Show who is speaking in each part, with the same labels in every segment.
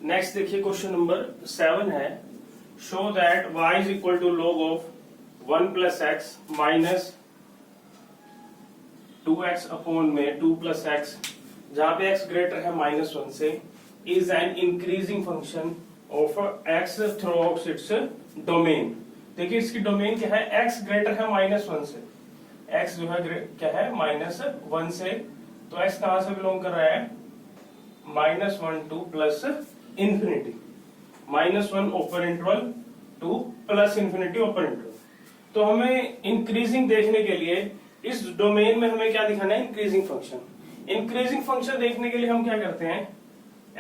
Speaker 1: Next देखिए question number 7 है, show that y is equal to log of 1 plus x minus 2x upon में 2 plus x, जहां पे x greater है -1 से, is an increasing function of x through out its domain. देखिए इसकी domain क्या है, x ग्रेटर है -1 से, x जो है क्या है -1 से, तो x कहां से बिलोंग कर रहा है, -1 two plus infinity, -1 open interval two plus infinity open interval. तो हमें इंक्रीजिंग देखने के लिए इस डोमेन में हमें क्या दिखाना है, इंक्रीजिंग फंक्शन। इंक्रीजिंग फंक्शन देखने के लिए हम क्या करते हैं,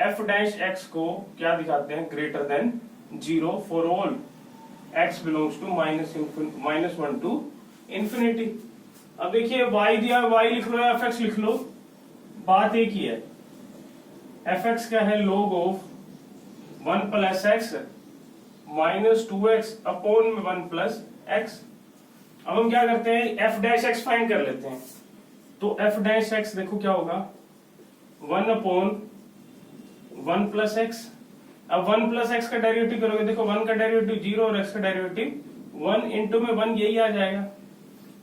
Speaker 1: f डैश x को क्या दिखाते हैं, greater than 0 for all x belongs to -1 to infinity. अब देखिए y दिया, y लिख लो या fx लिख लो, बात एक ही है। fx क्या है, log of 1 plus x minus 2x upon में 1 प्लस एक्स। अब हम क्या करते हैं, f डैश x फाइंड कर लेते हैं। तो f डैश x देखो क्या होगा, 1 अपॉन 1 प्लस एक्स। अब 1 प्लस एक्स का डेरिवेटिव करोगे, देखो 1 का डेरिवेटिव 0 और x का डेरिवेटिव 1 इंटू में 1, यही आ जाएगा।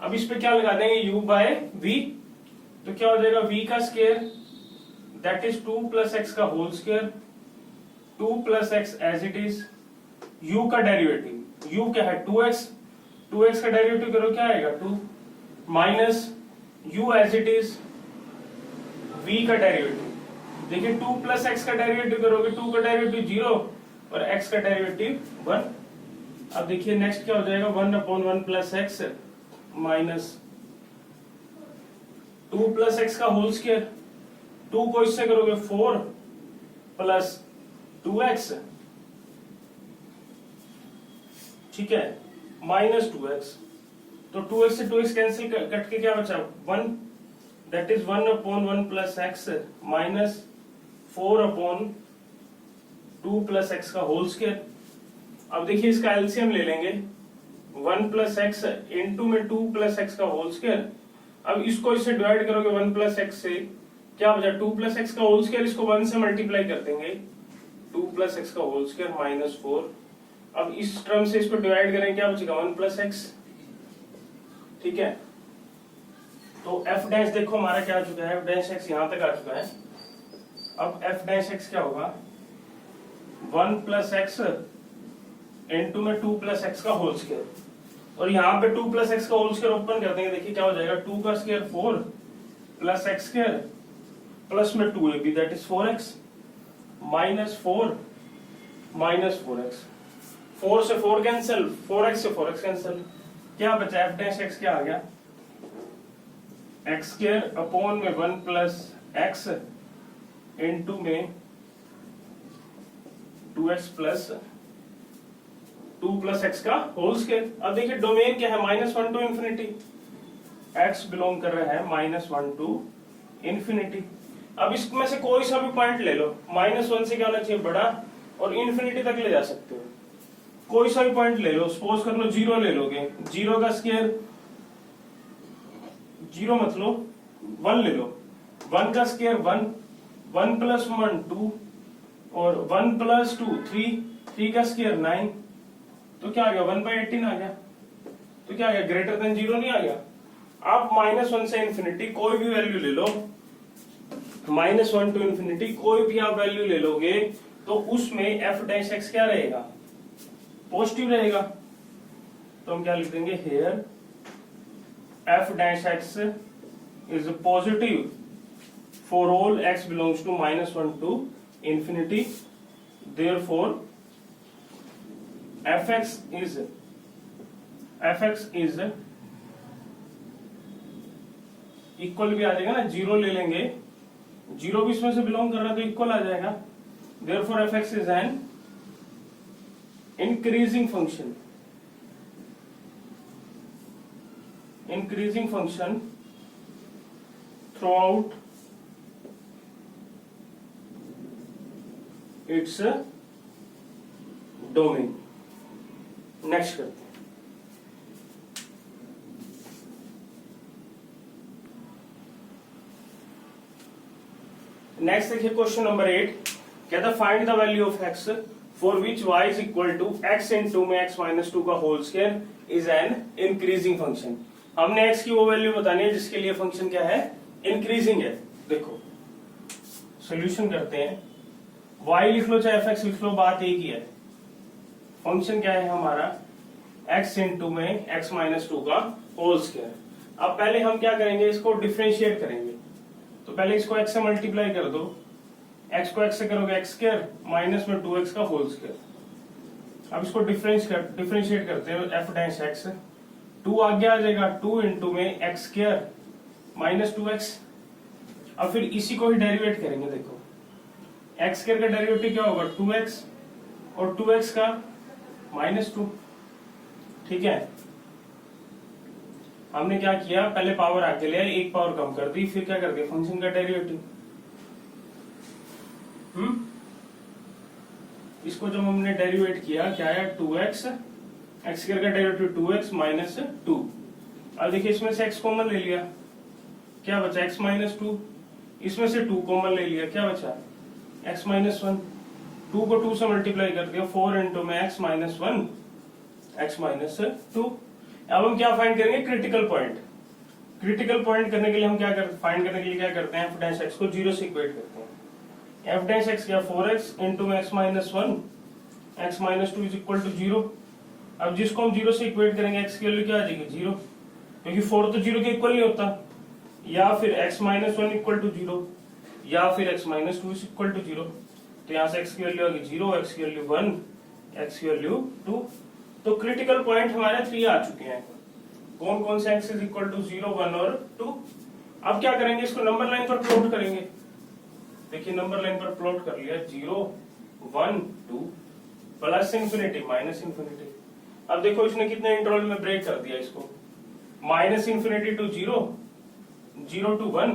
Speaker 1: अब इस पे क्या लगा देंगे, u बाय v, तो क्या हो जाएगा, v का square that is 2 plus x का whole square, 2 plus x as it is, u का डेरिवेटिव, u क्या है 2x, 2x का डेरिवेटिव करो क्या आएगा 2, minus u as it is, v का डेरिवेटिव, देखिए 2 प्लस एक्स का डेरिवेटिव करोगे, 2 का डेरिवेटिव 0 और x का डेरिवेटिव 1। अब देखिए नेक्स्ट क्या हो जाएगा, 1 upon 1 plus x minus 2 plus x का होल स्क्वायर, 2 को इससे करोगे 4 प्लस 2x, ठीक है, माइनस 2x। तो 2x से 2x कैंसिल कट के क्या बचा 1, that is 1 upon 1 plus x minus 4 upon 2 plus x का होल स्क्वायर। अब देखिए इसका एलसीएम ले लेंगे, 1 प्लस एक्स इंटू में 2 प्लस एक्स का होल स्क्वायर। अब इसको इससे डिवाइड करोगे 1 प्लस एक्स से, क्या बचा 2 प्लस एक्स का होल स्क्वायर, इसको 1 से मल्टीप्लाई कर देंगे, 2 प्लस एक्स का होल स्क्वायर माइनस 4। अब इस टर्म से इसको डिवाइड करेंगे, क्या बचेगा 1 प्लस एक्स, ठीक है। तो f डैश देखो हमारा क्या आ चुका है, f डैश x यहां तक आ चुका है। अब f डैश x क्या होगा, 1 प्लस एक्स इंटू में 2 प्लस एक्स का होल स्क्वायर, और यहाँ पे 2 प्लस एक्स का होल स्क्वायर ओपन कर देंगे, देखिए क्या हो जाएगा, 2 का square 4 plus x square plus में 2ab that is 4x minus 4 minus 4x, 4 से 4 कैंसिल, 4x से 4x कैंसिल, क्या बचा f डैश x क्या आ गया, एक्स स्क्वायर अपॉन में 1 प्लस एक्स इंटू में 2x प्लस 2 प्लस एक्स का होल स्क्वायर। अब देखिए डोमेन क्या है, -1 टू इंफिनिटी, x बिलोंग कर रहा है -1 टू इंफिनिटी। अब इसमें से कोई सा भी पॉइंट ले लो, -1 से क्या होना चाहिए बड़ा, और इंफिनिटी तक ले जा सकते हो, कोई सा भी पॉइंट ले लो, सपोज कर लो 0 ले लोगे, 0 का स्क्वायर 0 मत लो, 1 ले लो, 1 का स्क्वायर 1, 1 प्लस 1 2 और 1 प्लस 2 3, 3 का स्क्वायर 9, तो क्या आ गया 1/18 आ गया। तो क्या आ गया, ग्रेटर देन 0 नहीं आ गया। आप -1 से इंफिनिटी कोई भी वैल्यू ले लो, -1 टू इंफिनिटी कोई भी आप वैल्यू ले लोगे, तो उसमें f डैश x क्या रहेगा, पॉजिटिव रहेगा। तो हम क्या लिख देंगे, here f dash x is positive for all x belongs to -1 to infinity, therefore fx is equal भी आ जाएगा ना, 0 ले लेंगे, 0 भी इसमें से बिलोंग कर रहा है तो इक्वल आ जाएगा, therefore fx is an increasing function throughout its domain। Next करते हैं, नेक्स्ट देखिए क्वेश्चन नंबर 8, कहता find the value of x for which y is equal to x into में x माइनस 2 का whole square is an increasing function. हमने x की वो value बतानी है जिसके लिए फंक्शन क्या है, इंक्रीजिंग है। देखो सॉल्यूशन करते हैं, y लिख लो चाहे fx लिख लो, बात एक ही है। फंक्शन क्या है हमारा, x इनटू में x माइनस 2 का होल स्क्वायर। अब पहले हम क्या करेंगे, इसको डिफरेंशिएट करेंगे। तो पहले इसको x से मल्टीप्लाई कर दो, x को x से करोगे x स्क्वायर माइनस में 2x का होल स्क्वायर। अब इसको डिफरेंशिएट करते हैं, f डैश x 2 आगे आ जाएगा, 2 इंटू में x स्क्वायर माइनस 2x। अब फिर इसी को ही डेरिवेट करेंगे। देखो x स्क्वायर का डेरिवेटिव क्या होगा, 2x और 2x का माइनस 2। ठीक है, हमने क्या किया, पहले पावर आगे ले आए, एक पावर कम कर दी, फिर क्या कर दिया फंक्शन का डेरिवेटिव। इसको जब हमने डेरिवेट किया क्या आया, 2x, x स्क्वायर का डेरिवेटिव 2x माइनस 2। अब देखिए इसमें से x कॉमन ले लिया, क्या बचा x माइनस 2। इसमें से 2 कॉमन ले लिया, क्या बचा x माइनस 1। 2 को 2 से मल्टीप्लाई कर दिया, 4 इंटू में x माइनस 1 x माइनस 2। अब हम क्या फाइंड करेंगे, क्रिटिकल पॉइंट। क्रिटिकल पॉइंट करने के लिए हम क्या फाइंड करने के लिए क्या करते हैं, f डैश x को 0 से इक्वेट करते हैं। f डैश x क्या 4x इंटू में x minus 1 x minus 2 is equal to 0। अब जिसको हम 0 से इक्वेट करेंगे x की वैल्यू क्या आ जाएगी 0, क्योंकि 4 तो 0 के इक्वल नहीं होता। या फिर x माइनस 1 इक्वल टू 0 या फिर x minus 2 is equal to 0। तो यहाँ से x की वैल्यू आ गई 0, x की वैल्यू 1, x की वैल्यू 2। तो क्रिटिकल पॉइंट हमारे 3 आ चुके हैं। कौन कौन से x इज इक्वल टू 0, 1 और 2। अब क्या करेंगे, इसको नंबर लाइन पर प्लॉट करेंगे। देखिए नंबर लाइन पर प्लॉट कर लिया, 0, 1, 2 प्लस इंफिनिटी माइनस इंफिनिटी। अब देखो इसने कितने इंटरवल में ब्रेक कर दिया इसको, minus infinity to 0, 0 to 1,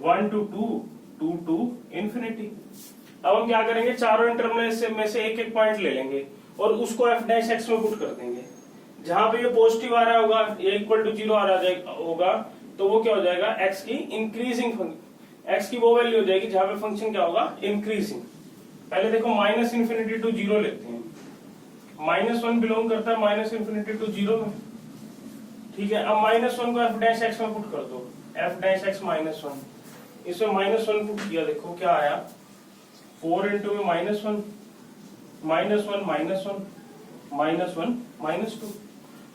Speaker 1: 1 to 2, 2 to infinity. अब हम क्या करेंगे, चारों इंटरवल में से एक एक पॉइंट ले लेंगे और उसको f डैश x में पुट कर देंगे। जहां पे ये पॉजिटिव आ रहा होगा, ये इक्वल टू 0 आ रहा होगा, तो वो क्या हो जाएगा, x की इंक्रीजिंग फंक्शन, x की वो वैल्यू हो जाएगी जहां पे फंक्शन क्या होगा, इंक्रीजिंग। पहले देखो माइनस इंफिनिटी टू 0 लेते हैं, माइनस 1 बिलोंग करता है माइनस इंफिनिटी टू 0 में। ठीक है, अब माइनस 1 को f डैश x में पुट कर दो, f डैश x माइनस 1। इसमें माइनस 1 पुट किया, देखो क्या आया, 4 इंटू में minus 1, minus 1 minus 1 minus 1 minus 2।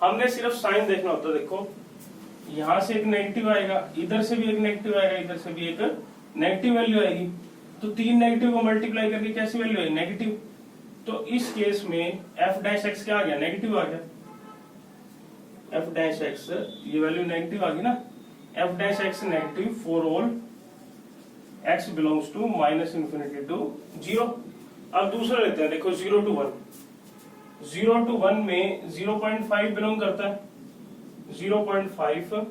Speaker 1: हमने सिर्फ साइन देखना होता है। देखो यहां से एक नेगेटिव आएगा, इधर से भी एक नेगेटिव आएगा, इधर से भी एक नेगेटिव वैल्यू आएगी। तो 3 नेगेटिव को मल्टीप्लाई करके कैसी वैल्यू आएगी, नेगेटिव। तो इस केस में f डैश x क्या आ गया, नेगेटिव आ गया। f डैश x ये वैल्यू नेगेटिव आ गई ना, f dash x negative for all x belongs to minus infinity to 0। अब दूसरा लेते हैं, देखो 0 टू 1, 0 टू 1 में 0.5 बिलोंग करता है, 0.5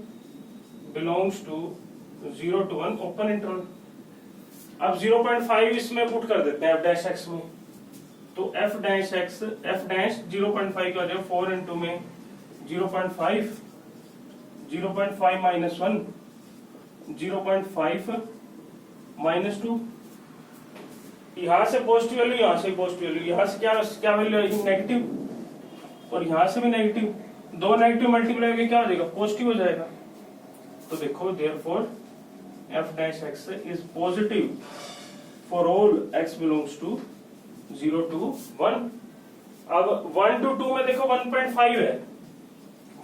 Speaker 1: belongs to 0 to 1 open interval. अब 0.5 इसमें पुट कर देते हैं f डैश x में, तो f dash x, f dash 0.5 का जो 4 इंटू में 0.5, 0.5 माइनस 1, 0.5 माइनस 2। यहां से पॉजिटिव वैल्यू, यहां से पॉजिटिव वैल्यू, यहां से क्या वैल्यू आएगी, नेगेटिव, और यहां से भी नेगेटिव। दो नेगेटिव मल्टीप्लाई करके क्या हो जाएगा, पॉजिटिव हो जाएगा। तो देखो therefore f dash x is positive for all x belongs to 0 to 1। अब 1 टू 2 में देखो 1.5 है,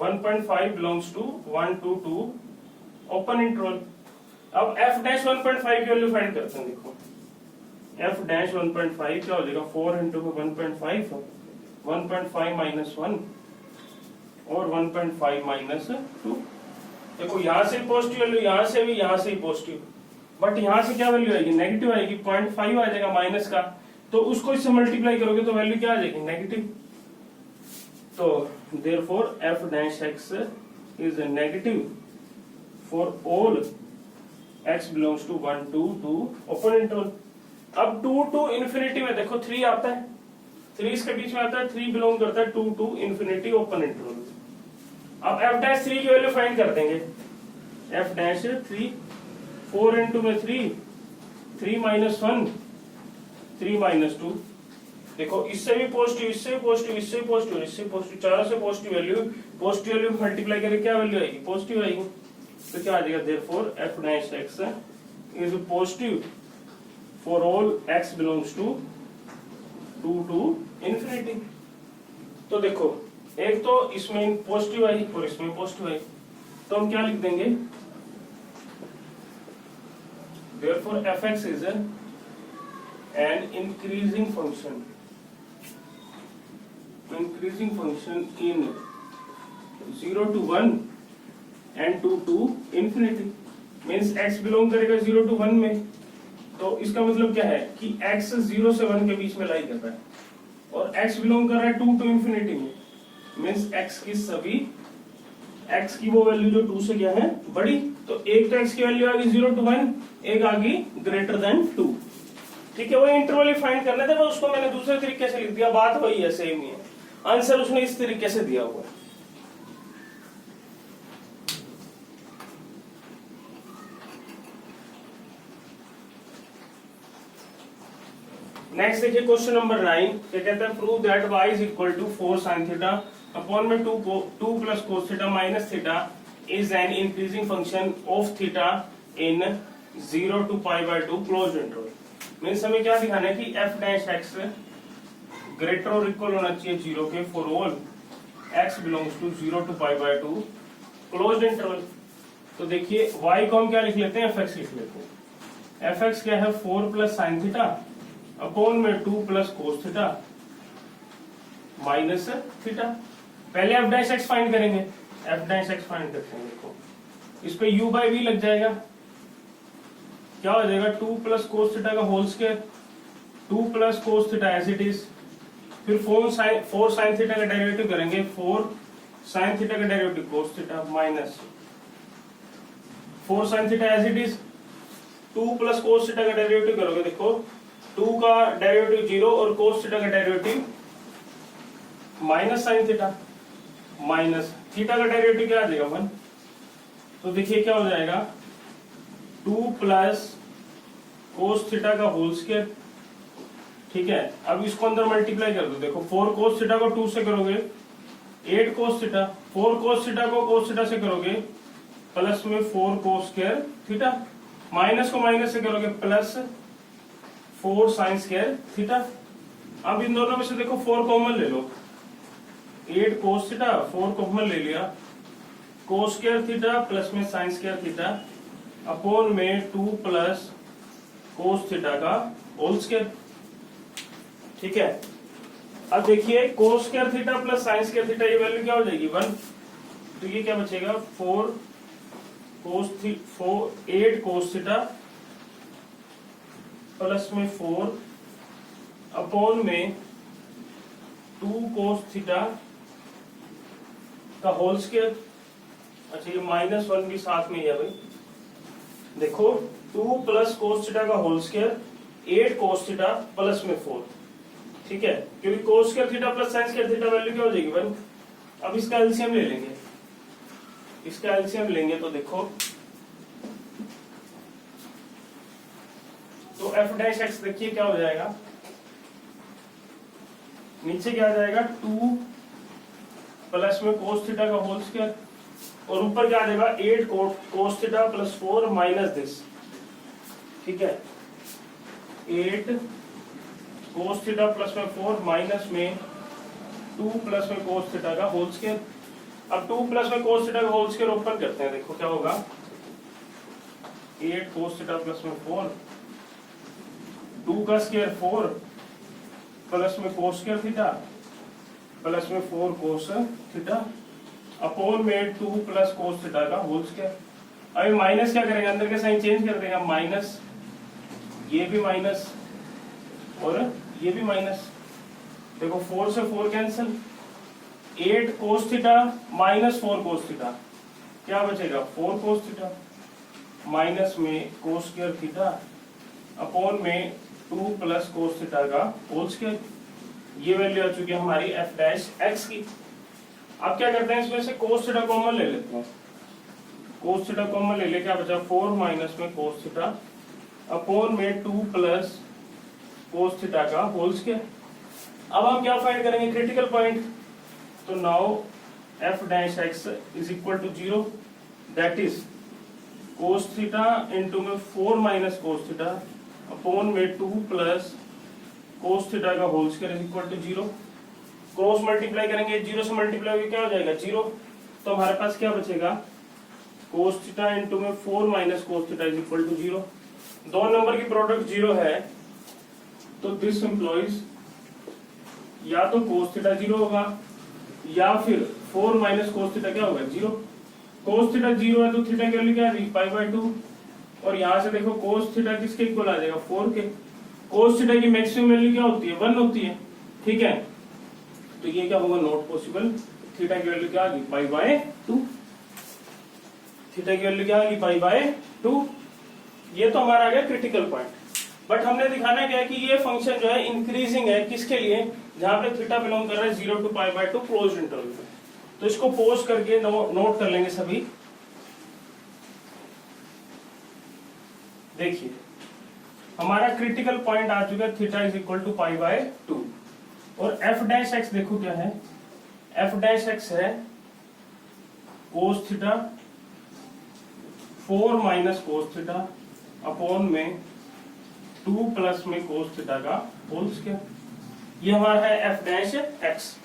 Speaker 1: 1.5 belongs to 1 to 2 open interval. अब f डैश 1.5 की वैल्यू फाइंड करते हैं। देखो f डैश 1.5 क्या हो जाएगा, 4 इंटू 1.5, 1.5 माइनस 1 और 1.5 माइनस 2। देखो यहां से पॉजिटिव वैल्यू, यहां से भी, यहां से ही पॉजिटिव, बट यहां से क्या वैल्यू आएगी, नेगेटिव आएगी, 0.5 आ जाएगा माइनस का। तो उसको इससे मल्टीप्लाई करोगे तो वैल्यू क्या आ जाएगी, नेगेटिव। तो therefore f dash x is negative for all x belongs to 1 to 2 open interval. अब 2 टू इंफिनिटी में देखो 3 आता है, 3 इसके बीच में आता है, 3 बिलोंग करता है 2 टू इंफिनिटी ओपन इंटरवल। अब f डैश 3 की वैल्यू फाइंड कर देंगे, f डैश 3, 4 इंटू में 3, 3 माइनस 1, 3 माइनस 2। देखो इससे भी पॉजिटिव, इससे भी पॉजिटिव, इससे भी पॉजिटिव, इससे पॉजिटिव, चारों से पॉजिटिव वैल्यू मल्टीप्लाई करके क्या वैल्यू आएगी? पॉजिटिव आएगी। तो क्या आ जाएगा? Therefore f dash x is positive for all x belongs to 2 to infinity. तो देखो एक तो इसमें पॉजिटिव आई और इसमें पॉजिटिव आई, तो हम क्या लिख देंगे? Therefore fx is an increasing function in 0 to 1 and 2 to infinity। Means x belong करेगा 0 to 1 में, तो इसका मतलब क्या है कि x 0 से 1 के बीच में लाई कर रहा है, और x बिलोंग कर रहा है 2 to infinity में। मीन्स x की सभी x की वो वैल्यू जो 2 से क्या है बड़ी, तो एक तो x की वैल्यू आ गई 0 to 1, एक आ गई ग्रेटर देन 2। ठीक है, वो इंटरवल फाइंड करना था, मैं उसको मैंने दूसरे तरीके से लिख दिया, बात वही है, सेम ही है, आंसर उसने इस तरीके से दिया हुआ है। नेक्स्ट देखिए क्वेश्चन नंबर 9, क्या कहता है? Prove that y is equal to 4 sin theta upon में 2 plus cos theta minus theta is an increasing function of theta in 0 to π/2 closed interval. Means हमें क्या दिखाना है कि f डैश x ग्रेटर और इक्वल होना चाहिए 0 के for all x belongs to 0 to π/2 closed interval. तो देखिए y को हम क्या लिख लेते हैं? fx लिख लेते हैं। fx क्या है? 4 प्लस साइन थीटा अपॉन में 2 plus cos theta minus theta. पहले f डैश x फाइंड करेंगे, f डैश x फाइंड करते हैं। देखो इस पे u बाई v लग जाएगा, क्या हो जाएगा? 2 प्लस कोस थीटा का whole square, 2 plus cos theta as it is, फिर 4 साइन थीटा का डेरिवेटिव करेंगे, 4 साइन थीटा का derivative cos theta minus 4 sine theta as it is, 2 plus cos theta का डेरिवेटिव करोगे, देखो 2 का डेरिवेटिव 0 और कोस थीटा का derivative minus sine theta, minus theta का डेरिवेटिव क्या आ जाएगा? 1। तो देखिए क्या हो जाएगा? 2 प्लस कोस थीटा का होल स्क्वायर। ठीक है, अब इसको अंदर मल्टीप्लाई कर दो। देखो 4 कोस थीटा को 2 से करोगे 8 कोस थीटा, 4 कोस थीटा को कोस थीटा से करोगे प्लस में 4 कोस स्क्वायर थीटा, माइनस को माइनस से करोगे प्लस 4 साइन स्क्वायर थीटा। अब इन दोनों में से देखो 4 कॉमन ले लो, 8 कोस थीटा 4 कॉमन ले लिया, कोस स्क्वायर थीटा प्लस में साइन स्क्वायर थीटा अपॉन में 2 प्लस कोस थीटा का होल स्क्वायर। ठीक है, अब देखिए कोस square theta plus sine square theta ये वैल्यू क्या हो जाएगी? 1। तो ये क्या बचेगा? 8 कोस थीटा प्लस में 4 अपॉन में 2 कोस थीटा का होल स्क्वायर। अच्छा ये -1 भी साथ में ही है भाई। देखो 2 प्लस कोस थीटा का whole square 8 cos theta plus में 4। ठीक है, क्योंकि cos square theta plus sine square theta value क्या हो जाएगी? 1। अब इसका एलसीएम ले लेंगे, इसका एलसीएम लेंगे तो देखो तो f डैश x देखिए क्या हो जाएगा? नीचे क्या आ जाएगा? 2 प्लस में कोस थीटा का होल स्क्वायर और ऊपर क्या आ जाएगा? 8 cos theta plus 4 minus this. ठीक है, 8 कोस थीटा प्लस में 4 माइनस में 2 प्लस में कोस थीटा का होल स्क्वायर। अब 2 प्लस में कोस थीटा का होल स्क्वायर ओपन करते हैं, देखो क्या होगा? 8 कोस थीटा प्लस में 4, 2 का स्क्वायर 4 प्लस में कोस स्क्वायर थीटा प्लस में 4 कोस थीटा अपॉन में 2 प्लस कोस थीटा का होल स्क्वायर। अभी माइनस क्या करेंगे? अंदर के साइन चेंज कर देगा, माइनस, ये भी माइनस और ये भी माइनस। देखो 4 से 4 cancel, 8 cos theta minus 4 cos theta क्या बचेगा? 4 कोस थीटा माइनस में कोस स्क्वायर थीटा अपॉन में 2 प्लस कोस थीटा का होल स्क्वायर। ये वैल्यू आ चुकी है हमारी f डैश x की। अब क्या करते हैं? इसमें से कोस थीटा कॉमन ले लेते हैं, कोस थीटा कॉमन ले ले, क्या बचा? 4 माइनस में कोस थीटा अपॉन में 2 प्लस कोस थीटा का होल स्क्वायर। अब हम क्या फाइंड करेंगे, क्रिटिकल पॉइंट। तो now f dash x is equal to 0, that is cos theta into में 4 माइनस कोस थीटा अपॉन में 2 प्लस कोस थीटा का whole square is equal to 0। Cross multiply करेंगे, 0 से मल्टीप्लाई होकर क्या हो जाएगा 0। तो हमारे पास क्या बचेगा, कोस थीटा इंटू में 4 minus cos theta is equal to 0। दो नंबर की प्रोडक्ट 0 है तो दिस एम्प्लॉइज या तो कोस थीटा 0 होगा या फिर 4 माइनस कोस थीटा क्या होगा 0। कोस थीटा 0 है तो थीटा की वैल्यू क्या है पाई बाय 2, और यहां से देखो कोस थीटा किसके इक्वल आ जाएगा 4 के। कोस थीटा की मैक्सिमम वैल्यू क्या होती है 1 होती है, ठीक है। तो ये क्या होगा नॉट पॉसिबल, थीटा की वैल्यू क्या आ गई पाई बाय 2, थीटा की वैल्यू क्या आ गई पाई बाय 2। ये तो हमारा आ गया क्रिटिकल पॉइंट। बट हमने दिखाना क्या है कि ये फंक्शन जो है इंक्रीजिंग है, किसके लिए, जहां पे थीटा बिलोंग कर रहा है 0 to pi by 2 closed interval में। तो इसको पोज करके नोट कर लेंगे सभी। देखिए हमारा क्रिटिकल पॉइंट आ चुका है theta is equal to pi by 2, और एफ डैश एक्स देखो क्या है, एफ डैश एक्स है cos theta 4 minus cos theta upon में 2 प्लस में कोस थीटा का होल स्क्वायर। ये हमारा है एफ डैश एक्स।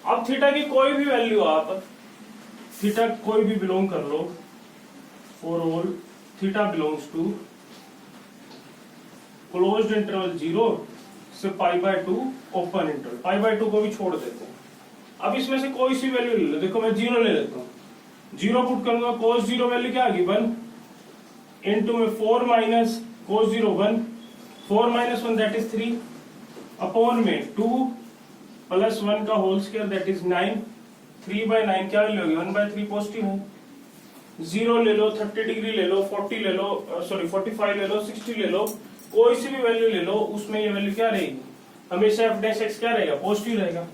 Speaker 1: अब थीटा की कोई भी वैल्यू आप, थीटा कोई भी बिलोंग कर लो, for all theta belongs to closed interval 0 से pi by 2 open interval, pi by 2 को भी छोड़ देते हैं। अब इसमें से कोई सी वैल्यू ले लो, देखो मैं 0 ले लेता हूं, 0 पुट करूंगा, कोस 0 वैल्यू क्या आ गई 1 इंटू में 4 माइनस कोस 0 1, 4 माइनस 1 दैट इज 3 अपॉन में 2 प्लस 1 का whole square that is 9, 3 by 9 क्या वैल्यू होगी 1 बाय 3 पॉजिटिव है। 0 ले लो, 30 डिग्री ले लो, 40 ले लो, सॉरी 45 ले लो, 60 ले लो, कोई सी भी वैल्यू ले लो, उसमें ये वैल्यू क्या रहेगी, हमेशा एफ डैश एक्स क्या रहेगा पॉजिटिव रहेगा।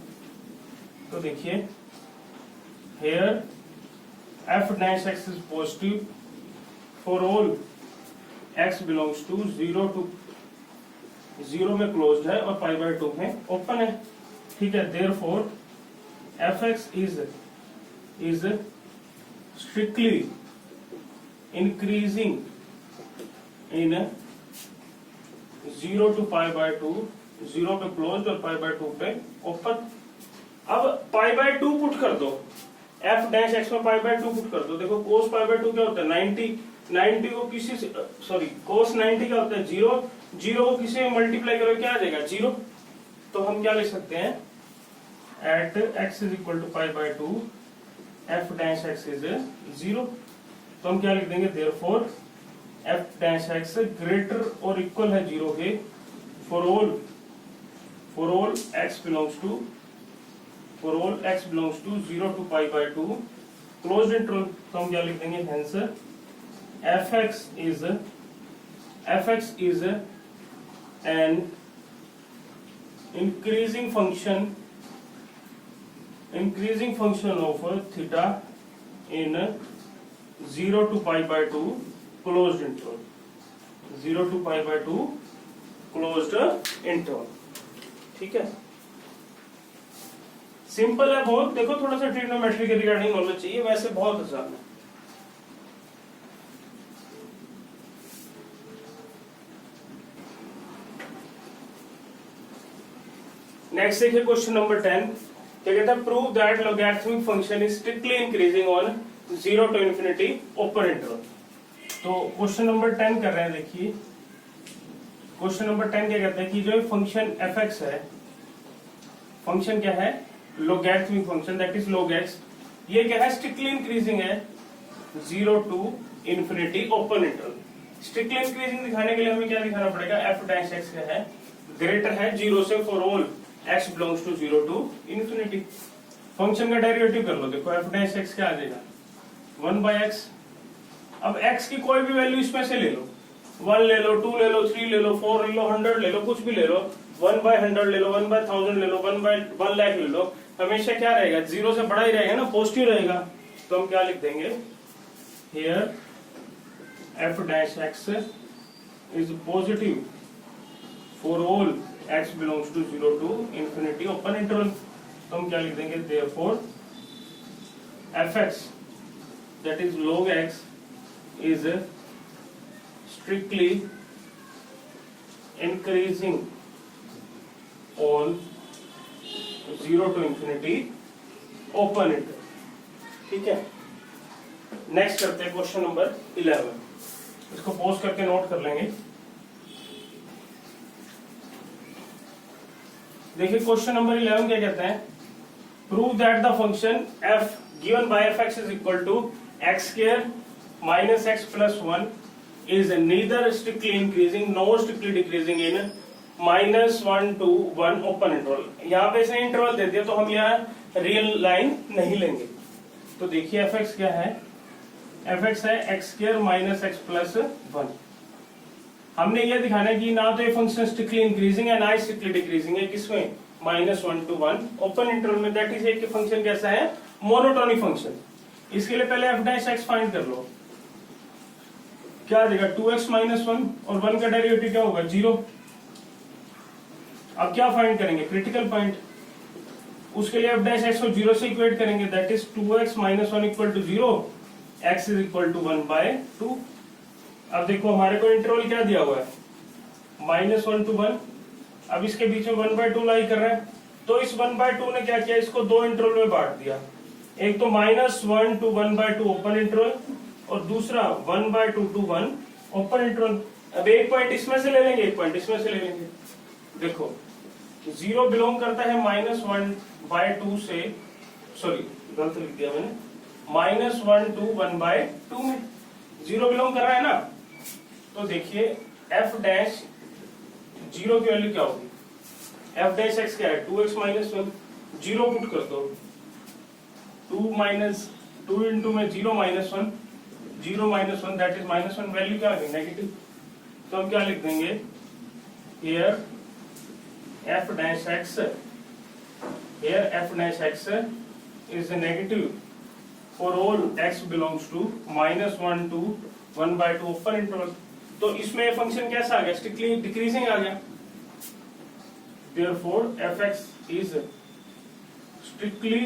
Speaker 1: तो देखिए here f dash x is positive for all x belongs to 0 to 0 में क्लोज्ड है और पाई बाय 2 में ओपन है, ठीक है। Therefore f x is strictly increasing in 0 to pi by 2, 0 पे क्लोज्ड और पाई बाय 2 पे ओपन। अब पाई बाय 2 पुट कर दो, एफ डैश एक्स में पाई बाय 2 पुट कर दो। देखो कोस पाई बाय 2 क्या होता है 90, 90 को किसी से, सॉरी कोस 90 क्या होता है 0, 0 को किसी में मल्टीप्लाई करो क्या आ जाएगा 0। तो हम क्या लिख सकते हैं, at x is equal to pi by 2 f dash x is 0। तो हम क्या लिख देंगे, therefore f dash x greater और इक्वल है 0 के for all x belongs to 0 to pi by 2 closed interval. तो हम क्या लिख देंगे, hence f x is an increasing function of theta in 0 to pi by 2 closed interval, 0 to pi by 2 closed interval, ठीक है। Simple है बहुत, देखो थोड़ा सा ट्रिग्नोमेट्री के रिगार्डिंग नॉलेज चाहिए, वैसे बहुत आसान है। नेक्स्ट देखिए क्वेश्चन नंबर 10, क्या कहता है, prove that logarithmic function is strictly increasing on 0 to infinity open interval. तो क्वेश्चन नंबर 10 कर रहे हैं, देखिए क्वेश्चन नंबर 10 क्या कहता है कि जो फंक्शन एफ एक्स है, फंक्शन क्या है logarithmic function that is log x, ये क्या है स्ट्रिक्टली इंक्रीजिंग है 0 to infinity open interval. Strictly increasing दिखाने के लिए हमें क्या दिखाना पड़ेगा, एफ डैश एक्स क्या है ग्रेटर है 0 से for all x belongs to 0 to infinity. Function का डेरिवेटिव कर लो, देखो एफ डैश एक्स क्या आ जाएगा 1 बाय एक्स। अब x की कोई भी वैल्यू इसमें से ले लो, 1 ले लो, 2 ले लो, 3 ले लो, 4 ले लो, 100 ले लो, कुछ भी ले लो, 1 बाय 100 ले लो, 1 बाय 1000 ले लो, 1 बाय 1 लाख ले लो, हमेशा क्या रहेगा 0 से बड़ा ही रहेगा ना, पॉजिटिव रहेगा। तो हम क्या लिख देंगे, here f dash x is positive for all x belongs to 0 to infinity open interval. तो हम क्या लिख देंगे, therefore fx that is log x is strictly increasing on 0 to infinity open interval। ठीक है, नेक्स्ट करते हैं क्वेश्चन नंबर 11। इसको पॉज करके नोट कर लेंगे। देखिए क्वेश्चन नंबर 11 क्या कहते हैं, prove that the function f given by fx is equal to x square minus x plus 1 is neither strictly increasing nor strictly decreasing in -1 to 1 open interval। यहाँ पे इसने इंटरवल दे दिया तो हम यहाँ रियल लाइन नहीं लेंगे। तो देखिए fx क्या है, fx है x square minus x plus 1। हमने ये दिखाना है कि ना तो ये फंक्शन स्ट्रिक्टली इंक्रीजिंग है ना स्ट्रिक्टली डिक्रीजिंग है, किसमें, -1 to 1 ओपन इंटरवल में। दैट इज एक फंक्शन कैसा है, मोनोटोनिक फंक्शन। इसके लिए पहले f डैश x फाइंड कर लो, क्या आ जाएगा 2x minus 1 और 1 का डेरिवेटिव क्या होगा 0। अब क्या फाइंड करेंगे, क्रिटिकल पॉइंट। उसके लिए f डैश x को 0 से इक्वेट करेंगे, that is 2x minus 1 equal to 0, x is equal to 1/2। अब देखो हमारे को इंटरवल क्या दिया हुआ है, -1 to 1। अब इसके बीच में 1/2 लाई कर रहा है, तो इस 1/2 ने क्या किया, इसको दो इंटरवल में बांट दिया। एक तो -1 to 1/2 ओपन इंटरवल और दूसरा 1/2 to 1 ओपन इंटरवल। अब एक पॉइंट इसमें से ले लेंगे, एक पॉइंट इसमें से ले लेंगे। देखो 0 बिलोंग करता है -1/2 से, सॉरी गलत लिख दिया मैंने, -1 to 1/2 में 0 बिलोंग कर रहा है ना। तो देखिए f डैश 0 की वैल्यू क्या होगी, f डैश x क्या है 2x minus 1, 0 पुट कर दो, 2 इंटू में 0 minus 1, 0 minus 1 that is -1, value क्या आ गई नेगेटिव। तो हम क्या लिख देंगे, here f dash x, here f dash x is negative for all x belongs to -1 to 1/2 open interval. तो इसमें फंक्शन कैसा आ गया, स्ट्रिक्टली डिक्रीजिंग आ गया। Therefore fx is strictly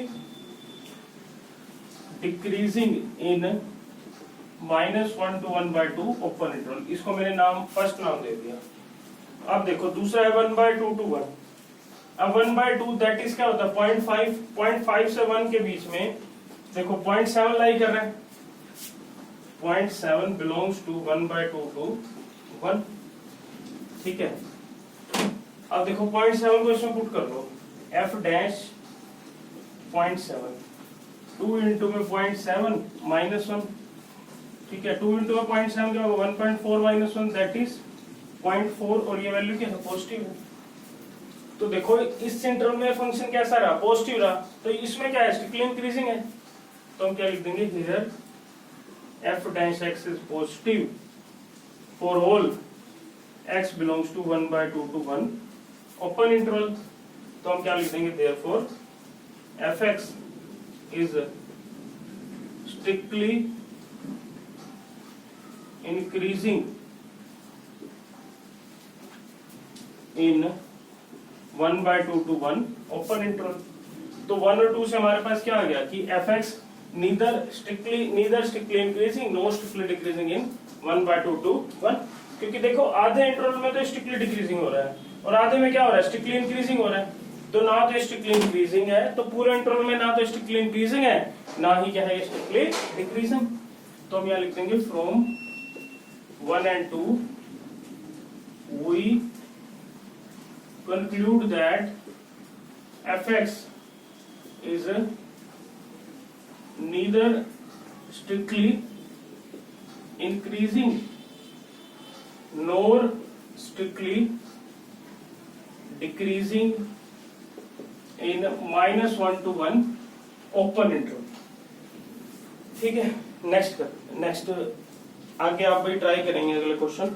Speaker 1: decreasing in -1 to 1/2 open interval. इसको मैंने नाम फर्स्ट नाम दे दिया। अब देखो दूसरा है 1/2 to 1। अब 1/2 दैट इज क्या होता है 0.5 से 1 के बीच में, देखो 0.7 लाई कर रहे हैं, 0.7 बिलोंग्स टू 1/2 to 1। ठीक है, अब देखो 0.7 को इसमें पुट कर लो, f डैश 0.7, 2 इंटू में 0.7 -1। ठीक है, 2 इंटू में 0.7 क्या होगा 1.4 -1 दैट इज 0.4 और ये वैल्यू क्या है पॉजिटिव है। तो देखो इस इंटरवल में फंक्शन कैसा रहा, पॉजिटिव रहा। तो इसमें क्या है, स्ट्रिक्टली इंक्रीजिंग है। तो हम क्या लिख देंगे, here f dash x is positive for all x belongs to 1/2 to 1 open interval. तो हम क्या लिख देंगे, therefore fx is strictly increasing in 1/2 to 1 open interval. तो 1 और 2 से हमारे पास क्या आ गया कि fx neither strictly increasing nor strictly decreasing in 1/2 to 1। क्योंकि देखो आधे इंटरवल में तो स्ट्रिक्टली डिक्रीजिंग हो रहा है और आधे में क्या हो रहा है, स्ट्रिक्टली इंक्रीजिंग हो रहा है। तो ना तो स्ट्रिक्टली इंक्रीजिंग है, तो पूरे इंटरवल में ना तो स्ट्रिक्टली इंक्रीजिंग है ना ही क्या है स्ट्रिक्टली डिक्रीजिंग। तो हम यहाँ लिख देंगे from 1 and 2 we conclude that fx is neither strictly increasing nor strictly decreasing in -1 to 1 open interval. ठीक है, नेक्स्ट आगे आप भी ट्राई करेंगे अगले क्वेश्चन।